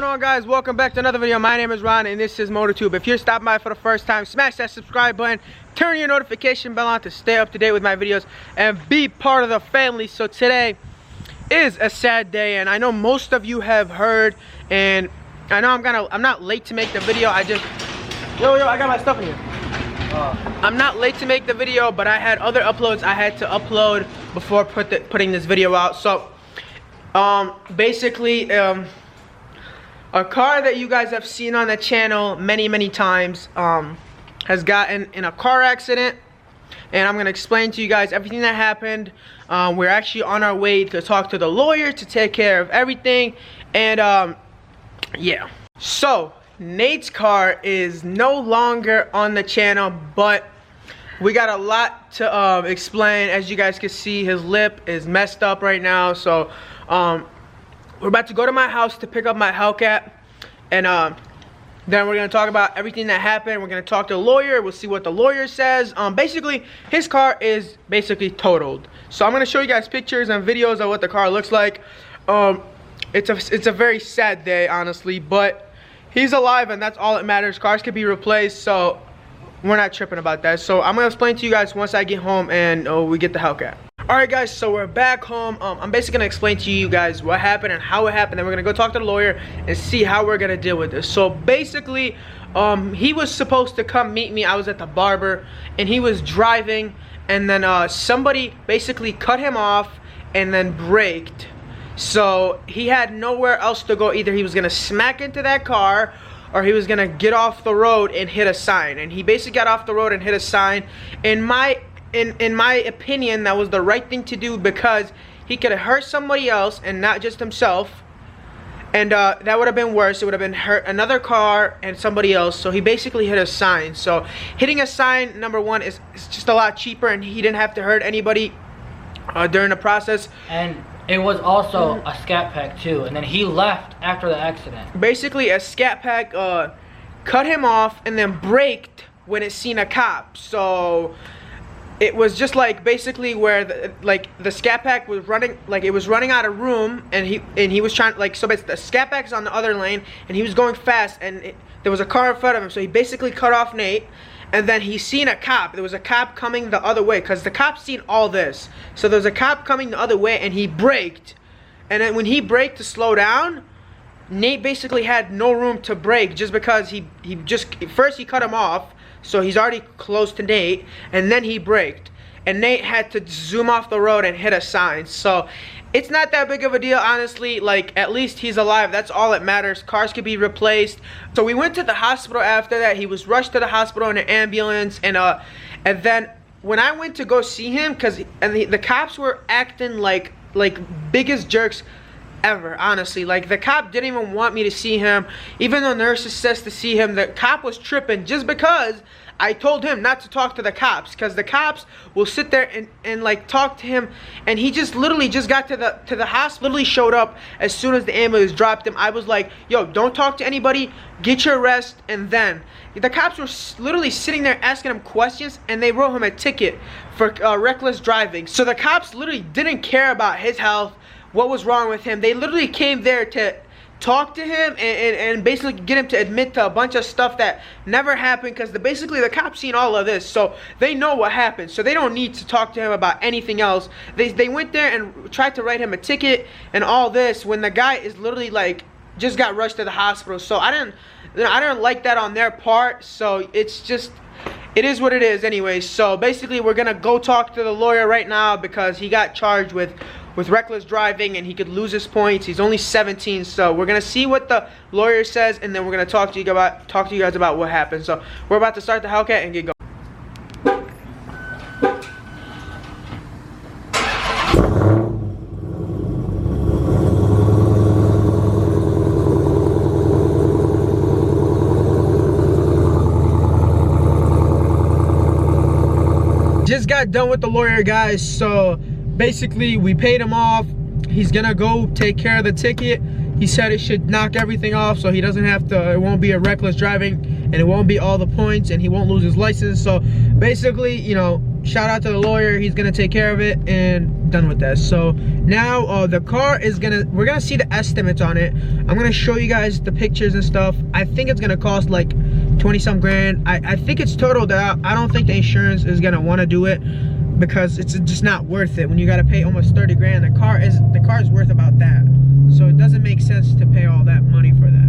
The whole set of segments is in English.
on, guys? Welcome back to another video. My name is Ron and this is MotorTube. If you're stopping by for the first time, smash that subscribe button, turn your notification bell on to stay up to date with my videos and be part of the family. So today is a sad day, and I know most of you have heard, and I know I'm not late to make the video. I got my stuff in here. I'm not late to make the video, but I had other uploads I had to upload before putting this video out. So basically, a car that you guys have seen on the channel many times has gotten in a car accident, and I'm gonna explain to you guys everything that happened. We're actually on our way to talk to the lawyer to take care of everything, and yeah. So Nate's car is no longer on the channel, but we got a lot to explain. As you guys can see, his lip is messed up right now. So we're about to go to my house to pick up my Hellcat, and then we're gonna talk about everything that happened. We're gonna talk to the lawyer. We'll see what the lawyer says. Basically, his car is basically totaled. So I'm gonna show you guys pictures and videos of what the car looks like. It's a very sad day, honestly, but he's alive, and that's all that matters. Cars can be replaced, so we're not tripping about that. So I'm gonna explain to you guys once I get home and we get the Hellcat. Alright guys, so we're back home. I'm basically gonna explain to you guys what happened and how it happened. Then we're gonna go talk to the lawyer and see how we're gonna deal with this. So basically, he was supposed to come meet me. I was at the barber and he was driving, and then somebody basically cut him off and then braked. So he had nowhere else to go. Either he was gonna smack into that car or he was gonna get off the road and hit a sign. And he basically got off the road and hit a sign. In my opinion, that was the right thing to do, because he could have hurt somebody else and not just himself, and that would have been worse. It would have been hurt another car and somebody else. So he basically hit a sign. So hitting a sign, number one, is just a lot cheaper, and he didn't have to hurt anybody during the process. And it was also a Scatpack too, and then he left after the accident. Basically, a Scatpack cut him off and then braked when it seen a cop. So it was just like basically where the Scatpack was running, like it was running out of room, and he was trying, like, so basically the Scatpack's on the other lane and he was going fast, and there was a car in front of him, so he basically cut off Nate. And then he seen a cop. There was a cop coming the other way, because the cop seen all this. So there was a cop coming the other way, and he braked. And then when he braked to slow down, Nate basically had no room to brake, just because he first he cut him off, so he's already close to Nate, and then he braked. And Nate had to zoom off the road and hit a sign. So it's not that big of a deal, honestly. Like, at least he's alive. That's all that matters. Cars can be replaced. So we went to the hospital after that. He was rushed to the hospital in an ambulance, and then when I went to go see him, the cops were acting like biggest jerks ever, honestly. Like, the cop didn't even want me to see him. Even though nurses says to see him, the cop was tripping just because I told him not to talk to the cops, because the cops will sit there and like talk to him, and he just literally just got to the hospital. Literally showed up as soon as the ambulance dropped him. I was like, yo, don't talk to anybody, get your rest. And then the cops were literally sitting there asking him questions, and they wrote him a ticket for reckless driving. So the cops literally didn't care about his health, what was wrong with him. They literally came there to talk to him and basically get him to admit to a bunch of stuff that never happened, because basically the cops seen all of this, so they know what happened. So they don't need to talk to him about anything else. They went there and tried to write him a ticket and all this, when the guy is literally like just got rushed to the hospital. So I didn't like that on their part. So it's just, it is what it is anyway. So basically we're gonna go talk to the lawyer right now, because he got charged with reckless driving and he could lose his points. He's only 17, so we're gonna see what the lawyer says, and then we're gonna talk to you guys about what happened. So we're about to start the Hellcat and get going. Just got done with the lawyer, guys. So basically we paid him off. He's gonna go take care of the ticket. He said it should knock everything off, so he doesn't have to, it won't be a reckless driving, and it won't be all the points, and he won't lose his license. So basically, you know, shout out to the lawyer. He's gonna take care of it, and done with that. So now the car is we're gonna see the estimates on it. I'm gonna show you guys the pictures and stuff. I think it's gonna cost like 20-some grand. I think it's totaled out. I don't think the insurance is gonna want to do it because it's just not worth it when you gotta pay almost 30 grand. The car is worth about that, so it doesn't make sense to pay all that money for that.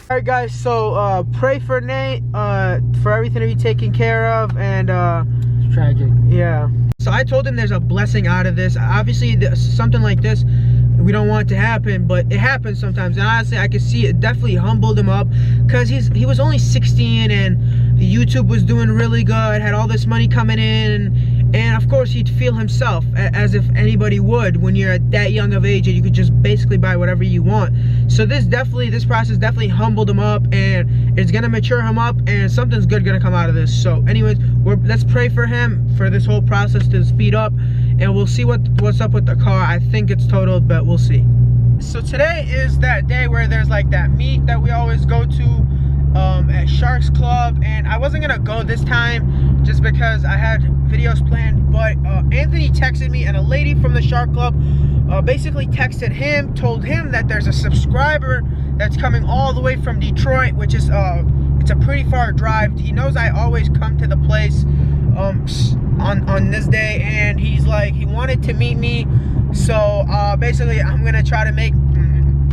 Alright guys, so pray for Nate, for everything to be taken care of, and It's tragic. yeah. So I told him there's a blessing out of this. Obviously something like this we don't want to happen, but it happens sometimes, and honestly I could see it definitely humbled him up, because he was only 16 and YouTube was doing really good, had all this money coming in, and of course he'd feel himself as if anybody would when you're at that young of age and you could just basically buy whatever you want. So this process definitely humbled him up, and it's gonna mature him up, and something's good gonna come out of this. So anyways, let's pray for him for this whole process to speed up, and we'll see what's up with the car. I think it's totaled, but we'll see. So today is that day where there's like that meet that we always go to at Sharks Club, and I wasn't gonna go this time just because I had videos planned, but Anthony texted me, and a lady from the Shark Club basically texted him, told him that there's a subscriber that's coming all the way from Detroit, which is it's a pretty far drive. He knows I always come to the place on this day, and he's like, he wanted to meet me. So basically I'm gonna try to make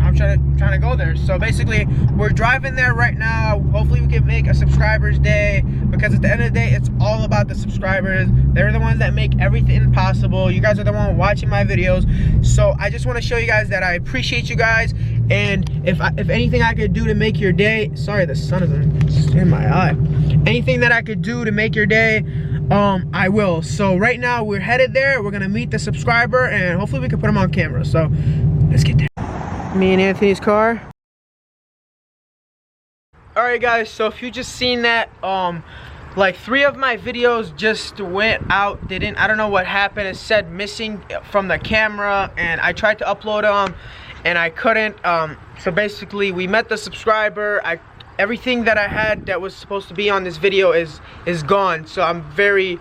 I'm trying to go there. So basically we're driving there right now. Hopefully we can make a subscribers day, because at the end of the day it's all about the subscribers. They're the ones that make everything possible. You guys are the one watching my videos. So I just want to show you guys that I appreciate you guys, and if anything I could do to make your day, sorry the sun is in my eye, anything that I could do to make your day, I will. So right now we're headed there. We're gonna meet the subscriber, and hopefully we can put him on camera. So let's get there. Me and Anthony's car. Alright guys, so if you just seen that, like 3 of my videos just went out. I don't know what happened. It said missing from the camera, and I tried to upload them and I couldn't. So basically we met the subscriber. Everything that I had that was supposed to be on this video is gone. So I'm very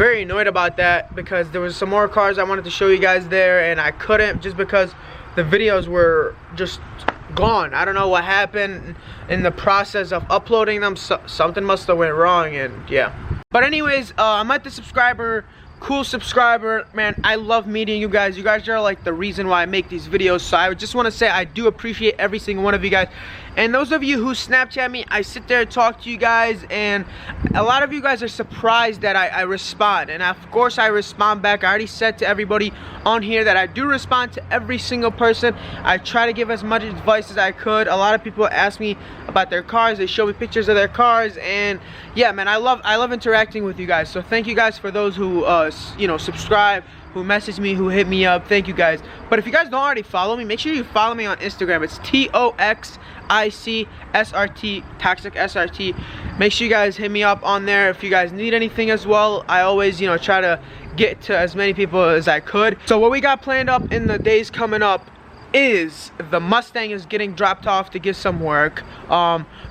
annoyed about that, because there was some more cars I wanted to show you guys there, and I couldn't just because the videos were just gone. I don't know what happened in the process of uploading them. Something must have went wrong, and yeah. But anyways, I met the subscriber. Cool subscriber, man. I love meeting you guys. You guys are like the reason why I make these videos. So I just want to say I do appreciate every single one of you guys. And those of you who Snapchat me, I sit there and talk to you guys, and a lot of you guys are surprised that I respond, and of course I respond back. I already said to everybody on here that I do respond to every single person. I try to give as much advice as I could. A lot of people ask me about their cars. They show me pictures of their cars, and yeah, man, I love interacting with you guys. So thank you guys for those who you know, subscribe, who message me, who hit me up. Thank you guys. But if you guys don't already follow me, make sure you follow me on Instagram. It's TOXICSRT, Toxic SRT. Make sure you guys hit me up on there if you guys need anything as well. I always, you know, try to get to as many people as I could. So what we got planned up in the days coming up is the Mustang is getting dropped off to get some work.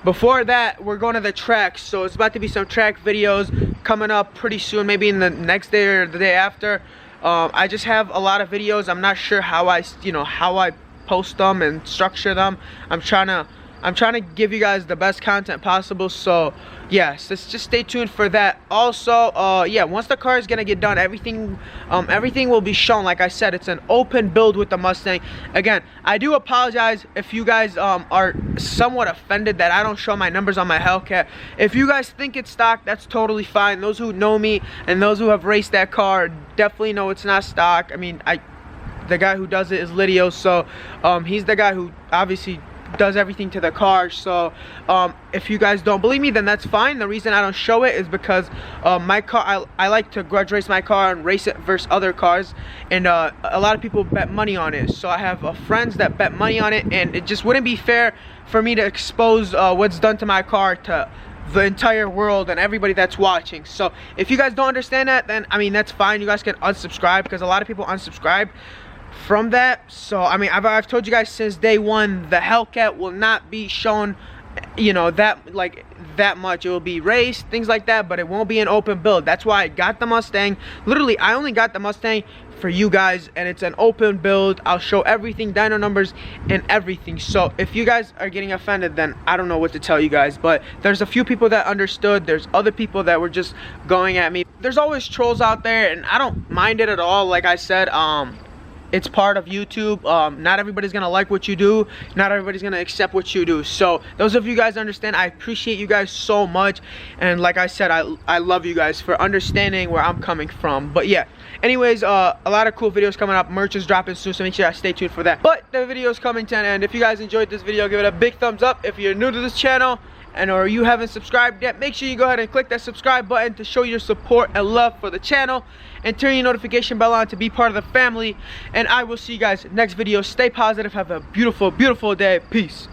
Before that, we're going to the track, so it's about to be some track videos coming up pretty soon, maybe in the next day or the day after. I just have a lot of videos. I'm not sure how I post them and structure them. I'm trying to give you guys the best content possible. So yes, let's just stay tuned for that. Also, yeah, once the car is gonna get done, everything will be shown. Like I said, it's an open build with the Mustang. Again, I do apologize if you guys are somewhat offended that I don't show my numbers on my Hellcat. If you guys think it's stock, that's totally fine. Those who know me and those who have raced that car definitely know it's not stock. I mean, the guy who does it is Lydio, so he's the guy who obviously does everything to the car. So if you guys don't believe me, then that's fine. The reason I don't show it is because my car, I like to grudge race my car and race it versus other cars, and a lot of people bet money on it. So I have friends that bet money on it, and it just wouldn't be fair for me to expose what's done to my car to the entire world and everybody that's watching. So if you guys don't understand that, then I mean, that's fine. You guys can unsubscribe, because a lot of people unsubscribe from that. So I mean, I've told you guys since day one, the Hellcat will not be shown, you know, that much. It will be raced, things like that, but it won't be an open build. That's why I got the Mustang. Literally, I only got the Mustang for you guys, and it's an open build. I'll show everything, dyno numbers and everything. So if you guys are getting offended, then I don't know what to tell you guys. But there's a few people that understood. There's other people that were just going at me. There's always trolls out there, and I don't mind it at all. Like I said, it's part of YouTube. Not everybody's gonna like what you do. Not everybody's gonna accept what you do. So those of you guys understand, I appreciate you guys so much. And like I said, I love you guys for understanding where I'm coming from. But yeah, anyways, a lot of cool videos coming up. Merch is dropping soon, so make sure you stay tuned for that. But the video is coming to an end. If you guys enjoyed this video, give it a big thumbs up. If you're new to this channel, or you haven't subscribed yet, make sure you go ahead and click that subscribe button to show your support and love for the channel, and turn your notification bell on to be part of the family. And I will see you guys next video. Stay positive, have a beautiful, beautiful day. Peace.